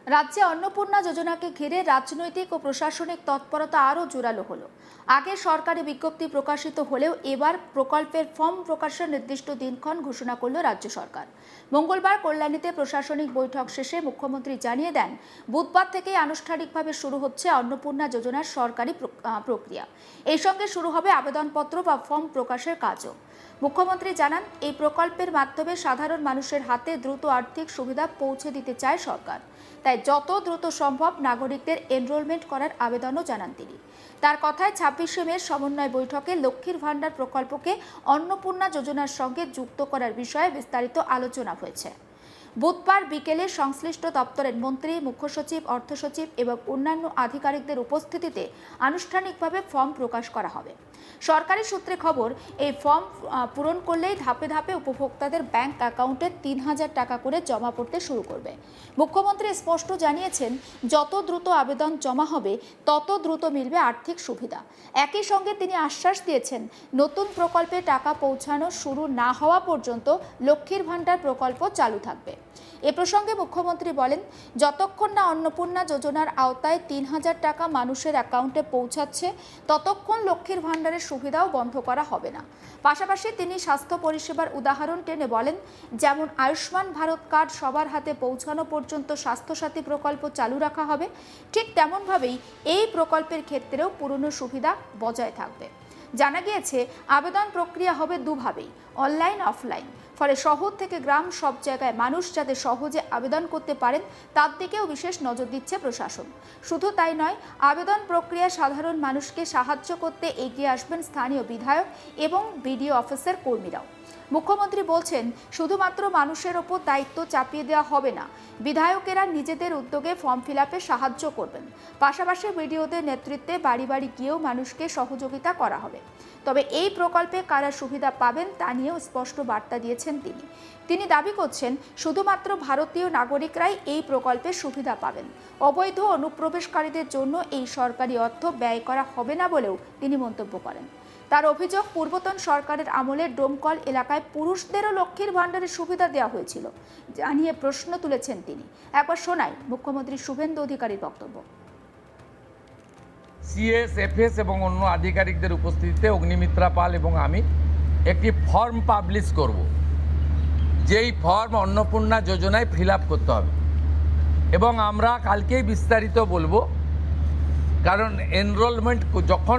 রাজ্যে অন্নপূর্ণা যোজনাকে ঘিরে রাজনৈতিক ও প্রশাসনিক তৎপরতা আরও জোরালো হলো। আগে সরকারি বিজ্ঞপ্তি প্রকাশিত হলেও এবার প্রকল্পের ফর্ম প্রকাশের নির্দিষ্ট দিনক্ষণ ঘোষণা করল রাজ্য সরকার। মঙ্গলবার কল্যাণীতে প্রশাসনিক বৈঠক শেষে মুখ্যমন্ত্রী জানিয়ে দেন, বুধবার থেকেই আনুষ্ঠানিকভাবে শুরু হচ্ছে অন্নপূর্ণা যোজনার সরকারি প্রক্রিয়া। এই সঙ্গে শুরু হবে আবেদনপত্র বা ফর্ম প্রকাশের কাজও। মুখ্যমন্ত্রী জানান, এই প্রকল্পের মাধ্যমে সাধারণ মানুষের হাতে দ্রুত আর্থিক সুবিধা পৌঁছে দিতে চায় সরকার। তাই যত দ্রুত সম্ভব নাগরিকদের এনরোলমেন্ট করার আবেদনও জানান তিনি। তার কথায় ২৬শে মে সমন্বয় বৈঠকে লক্ষ্মীর ভাণ্ডার প্রকল্পকে অন্নপূর্ণা যোজনার সঙ্গে যুক্ত করার বিষয়ে বিস্তারিত আলোচনা হয়েছে। বুধবার বিকেলে সংশ্লিষ্ট দপ্তরের মন্ত্রী, মুখ্য সচিব, অর্থ সচিব এবং অন্যান্য আধিকারিকদের উপস্থিতিতে আনুষ্ঠানিকভাবে ফর্ম প্রকাশ করা হবে। সরকারি সূত্রে খবর, এই ফর্ম পূরণ করলেই ধাপে ধাপে উপভোক্তাদের ব্যাংক অ্যাকাউন্টে ৩,০০০ টাকা করে জমা পড়তে শুরু করবে। মুখ্যমন্ত্রী স্পষ্ট জানিয়েছেন, যত দ্রুত আবেদন জমা হবে তত দ্রুত মিলবে আর্থিক সুবিধা। একই সঙ্গে তিনি আশ্বাস দিয়েছেন, নতুন প্রকল্পে টাকা পৌঁছানো শুরু না হওয়া পর্যন্ত লক্ষ্মীর ভাণ্ডার প্রকল্প চালু থাকবে। এ প্রসঙ্গে মুখ্যমন্ত্রী বলেন, যতক্ষণ না অন্নপূর্ণা যোজনার আওতায় ৩,০০০ টাকা মানুষের অ্যাকাউন্টে পৌঁছাচ্ছে ততক্ষণ লক্ষ্মীর ভাণ্ডারের সুবিধাও বন্ধ করা হবে না। পাশাপাশি তিনি স্বাস্থ্য পরিষেবার উদাহরণ টেনে বলেন, যেমন আয়ুষ্মান ভারত কার্ড সবার হাতে পৌঁছানো পর্যন্ত স্বাস্থ্যসাথী প্রকল্প চালু রাখা হবে, ঠিক তেমনভাবেই এই প্রকল্পের ক্ষেত্রেও পুরনো সুবিধা বজায় থাকবে। জানা গিয়েছে, আবেদন প্রক্রিয়া হবে দুভাবেই, অনলাইন অফলাইন। ফলে শহর থেকে গ্রাম সব জায়গায় মানুষ যাতে সহজে আবেদন করতে পারেন তার দিকেও বিশেষ নজর দিচ্ছে প্রশাসন। শুধু তাই নয়, আবেদন প্রক্রিয়ায় সাধারণ মানুষকে সাহায্য করতে এগিয়ে আসবেন স্থানীয় বিধায়ক এবং বিডিও অফিসের কর্মীরাও। মুখ্যমন্ত্রী বলছেন, শুধুমাত্র মানুষের ওপর দায়িত্ব চাপিয়ে দেওয়া হবে না, বিধায়কেরা নিজেদের উদ্যোগে ফর্ম ফিল আপে সাহায্য করবেন। পাশাপাশি বিডিওদের নেতৃত্বে বাড়ি বাড়ি গিয়েও মানুষকে সহযোগিতা করা হবে। তবে এই প্রকল্পে কারা সুবিধা পাবেন তা নিয়েও স্পষ্ট বার্তা দিয়েছেন তিনি দাবি করছেন, শুধুমাত্র ভারতীয় নাগরিকরাই এই প্রকল্পের সুবিধা পাবেন। অবৈধ অনুপ্রবেশকারীদের জন্য এই সরকারি অর্থ ব্যয় করা হবে না বলেও তিনি মন্তব্য করেন। তার অভিযোগ, পূর্বতন সরকারের আমলে ডোমকল এলাকায় পুরুষদেরও লক্ষ্মীর ভাণ্ডারের সুবিধা দেওয়া হয়েছিল, জানিয়ে প্রশ্ন তুলেছেন তিনি। একবার শোনাই মুখ্যমন্ত্রী শুভেন্দু অধিকারীর বক্তব্য। সিএস, এফএস এবং অন্য আধিকারিকদের উপস্থিতিতে অগ্নিমিত্রা পাল এবং আমি একটি ফর্ম পাবলিশ করব, যেই ফর্ম অন্নপূর্ণা যোজনায় ফিল আপ করতে হবে এবং আমরা কালকেই বিস্তারিত বলবো। কারণ এনরোলমেন্ট যখন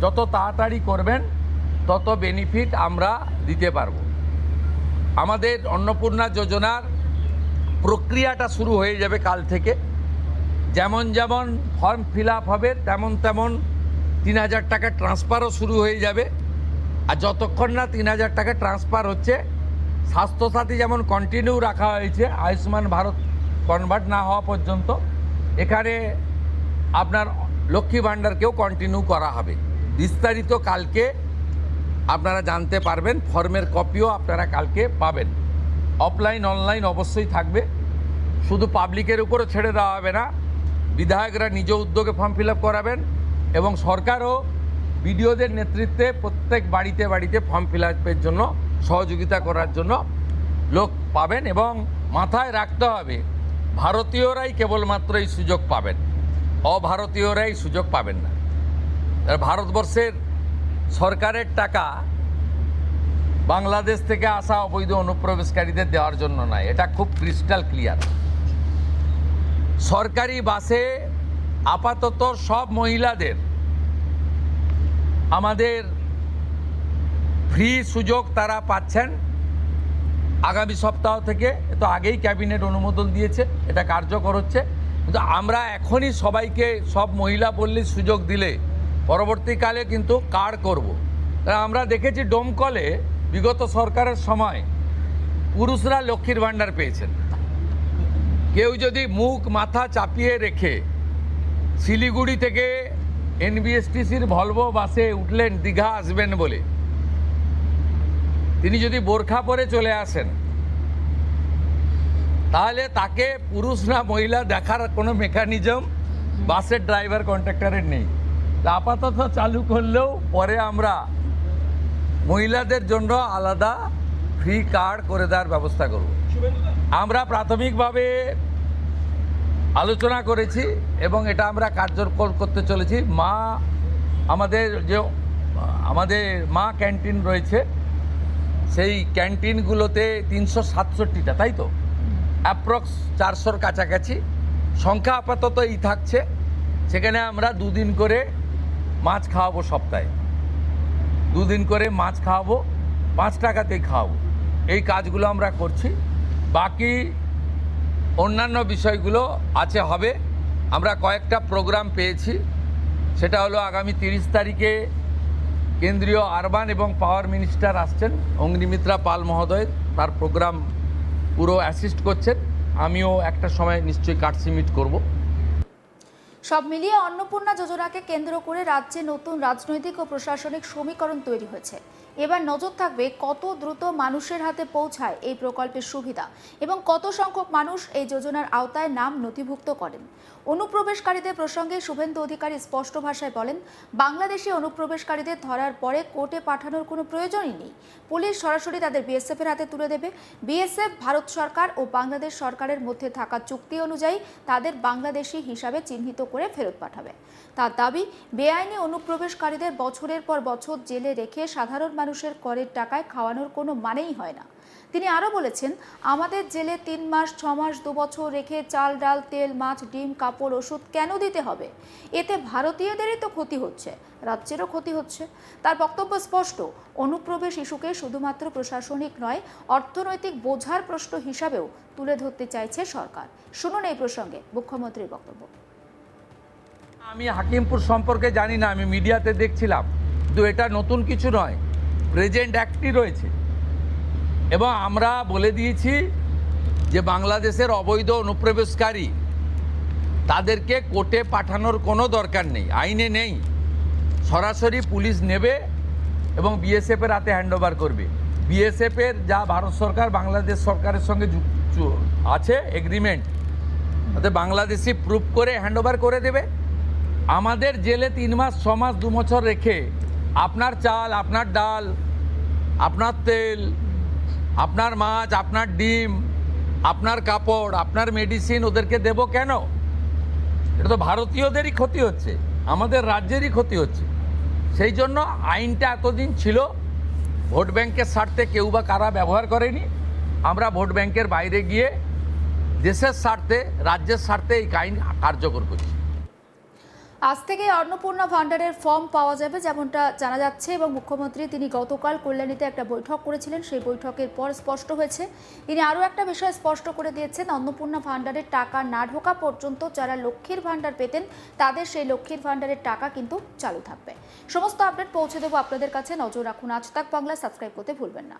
যত তাড়াতাড়ি করবেন তত বেনিফিট আমরা দিতে পারবো। আমাদের অন্নপূর্ণা যোজনার প্রক্রিয়াটা শুরু হয়ে যাবে কাল থেকে। যেমন যেমন ফর্ম ফিল আপ হবে তেমন তেমন ৩,০০০ টাকা ট্রান্সফারও শুরু হয়ে যাবে। আর যতক্ষণ না ৩,০০০ টাকা ট্রান্সফার হচ্ছে, স্বাস্থ্যসাথী যেমন কন্টিনিউ রাখা হয়েছে আয়ুষ্মান ভারত কনভার্ট না হওয়া পর্যন্ত, এখানে আপনার লক্ষ্মী ভাণ্ডারকেও কন্টিনিউ করা হবে। বিস্তারিত কালকে আপনারা জানতে পারবেন, ফর্মের কপিও আপনারা কালকে পাবেন। অফলাইন অনলাইন অবশ্যই থাকবে, শুধু পাবলিকের উপরও ছেড়ে দেওয়া হবে না, বিধায়করা নিজ উদ্যোগে ফর্ম ফিল আপ করাবেন এবং সরকারও বিডিওদের নেতৃত্বে প্রত্যেক বাড়িতে বাড়িতে ফর্ম ফিল আপের জন্য সহযোগিতা করার জন্য লোক পাবেন। এবং মাথায় রাখতে হবে, ভারতীয়রাই কেবলমাত্র এই সুযোগ পাবেন, অভারতীয়রাই সুযোগ পাবেন না। ভারতবর্ষের সরকারের টাকা বাংলাদেশ থেকে আসা অবৈধ অনুপ্রবেশকারীদের দেওয়ার জন্য নয়, এটা খুব ক্রিস্টাল ক্লিয়ার। সরকারি বাসে আপাতত সব মহিলাদের আমাদের ফ্রি সুযোগ তারা পাচ্ছেন আগামী সপ্তাহ থেকে। তো আগেই ক্যাবিনেট অনুমোদন দিয়েছে, এটা কার্যকর হচ্ছে। কিন্তু আমরা এখনই সবাইকে সব মহিলা বললে সুযোগ দিলে পরবর্তীকালে কিন্তু কার্ড করব। আমরা দেখেছি ডোমকলে বিগত সরকারের সময় পুরুষরা লক্ষ্মীর ভাণ্ডার পেয়েছেন। কেউ যদি মুখ মাথা চাপিয়ে রেখে শিলিগুড়ি থেকে এনবিএসটিসির ভলভো বাসে উঠলেন দীঘা আসবেন বলে, তিনি যদি বোরখা পরে চলে আসেন তাহলে তাকে পুরুষ না মহিলা দেখার কোনো মেকানিজম বাসের ড্রাইভার কন্ট্রাক্টরের নেই। আপাতত চালু করলেও পরে আমরা মহিলাদের জন্য আলাদা ফ্রি কার্ড করে দেওয়ার ব্যবস্থা করব। আমরা প্রাথমিকভাবে আলোচনা করেছি এবং এটা আমরা কার্যকর করতে চলেছি। আমাদের মা ক্যান্টিন রয়েছে, সেই ক্যান্টিনগুলোতে 367টা, তাই তো, অ্যাপ্রক্স 400-র কাছাকাছি সংখ্যা আপাতত এই থাকছে। সেখানে আমরা 2 দিন করে মাছ খাওয়াবো, সপ্তাহে 2 দিন করে মাছ খাওয়াবো, 5 টাকাতেই খাওয়াবো। এই কাজগুলো আমরা করছি। বাকি অন্যান্য বিষয়গুলো হবে। আমরা কয়েকটা প্রোগ্রাম পেয়েছি। সেটা হলো আগামী 30 তারিখে কেন্দ্রীয় আরবান এবং পাওয়ার মিনিস্টার আসছেন, অগ্নিমিত্রা পাল মহোদয়, তার প্রোগ্রাম পুরো অ্যাসিস্ট করছেন। আমিও একটা সময় নিশ্চয়ই কাটসিমিট করব। সব মিলিয়ে অন্নপূর্ণা যোজনাকে কেন্দ্র করে রাজ্যে নতুন রাজনৈতিক ও প্রশাসনিক সমীকরণ তৈরি হয়েছে। এবার নজর থাকবে কত দ্রুত মানুষের হাতে পৌঁছায় এই প্রকল্পের সুবিধা এবং কত সংখ্যক মানুষ এই যোজনার আওতায় নাম নথিভুক্ত করেন। অনুপ্রবেশকারীদের প্রসঙ্গে শুভেন্দু অধিকারী স্পষ্ট ভাষায় বলেন, বাংলাদেশি অনুপ্রবেশকারীদের ধরার পরে কোর্টে পাঠানোর কোনো প্রয়োজনই নেই। পুলিশ সরাসরি তাদের বিএসএফ এর হাতে তুলে দেবে। বিএসএফ ভারত সরকার ও বাংলাদেশ সরকারের মধ্যে থাকা চুক্তি অনুযায়ী তাদের বাংলাদেশি হিসাবে চিহ্নিত করে ফেরত পাঠাবে। তার দাবি, বেআইনি অনুপ্রবেশকারীদের বছরের পর বছর জেলে রেখে সাধারণ মানুষের করের টাকায় খাওয়ানোর কোনো মানেই হয় না। তিনি আরও বলেছেন, আমাদের জেলে 3 মাস, 6 মাস, 2 বছর রেখে চাল, ডাল, তেল, মাছ, ডিম, কাপড়, ওষুধ কেন দিতে হবে? এতে ভারতীয়দেরই তো ক্ষতি হচ্ছে, রাজ্যেরও ক্ষতি হচ্ছে। তার বক্তব্য স্পষ্ট, অনুপ্রবেশ ইস্যুকে শুধুমাত্র প্রশাসনিক নয়, অর্থনৈতিক বোঝার প্রশ্ন হিসাবেও তুলে ধরতে চাইছে সরকার। শুনুন এই প্রসঙ্গে মুখ্যমন্ত্রীর বক্তব্য। আমি হাকিমপুর সম্পর্কে জানি না, আমি মিডিয়াতে দেখছিলাম, কিন্তু এটা নতুন কিছু নয়, প্রেজেন্ট অ্যাক্টই রয়েছে। এবং আমরা বলে দিয়েছি যে বাংলাদেশের অবৈধ অনুপ্রবেশকারী তাদেরকে কোর্টে পাঠানোর কোনো দরকার নেই, আইনে নেই। সরাসরি পুলিশ নেবে এবং বিএসএফের হাতে হ্যান্ডওভার করবে। বিএসএফের যা ভারত সরকার বাংলাদেশ সরকারের সঙ্গে আছে এগ্রিমেন্ট, তাতে বাংলাদেশি প্রুফ করে হ্যান্ডওভার করে দেবে। আমাদের জেলে 3 মাস, 6 মাস, 2 বছর রেখে আপনার চাল, আপনার ডাল, আপনার তেল, আপনার মাছ, আপনার ডিম, আপনার কাপড়, আপনার মেডিসিন ওদেরকে দেব কেন? এটা তো ভারতীয়দেরই ক্ষতি হচ্ছে, আমাদের রাজ্যেরই ক্ষতি হচ্ছে। সেই জন্য আইনটা এতদিন ছিল ভোট ব্যাংকের স্বার্থে কেউ বা কারা ব্যবহার করেনি। আমরা ভোট ব্যাংকের বাইরে গিয়ে দেশের স্বার্থে, রাজ্যের স্বার্থে এই আইন কার্যকর করছি। আজ থেকে অন্নপূর্ণা ভান্ডারের ফর্ম পাওয়া যাবে যেমনটা জানা যাচ্ছে, এবং মুখ্যমন্ত্রী তিনি গতকাল কল্যাণীতে একটা বৈঠক করেছিলেন। সেই বৈঠকের পর স্পষ্ট হয়েছে, তিনি আরও একটা বিষয় স্পষ্ট করে দিয়েছেন, অন্নপূর্ণা ভান্ডারের টাকা না ঢোকা পর্যন্ত যারা লক্ষ্মীর ভান্ডার পেতেন তাদের সেই লক্ষ্মীর ভান্ডারের টাকা কিন্তু চালু থাকবে। সমস্ত আপডেট পৌঁছে দেবো আপনাদের কাছে। নজর রাখুন আজ তাক বাংলা, সাবস্ক্রাইব করতে ভুলবেন না।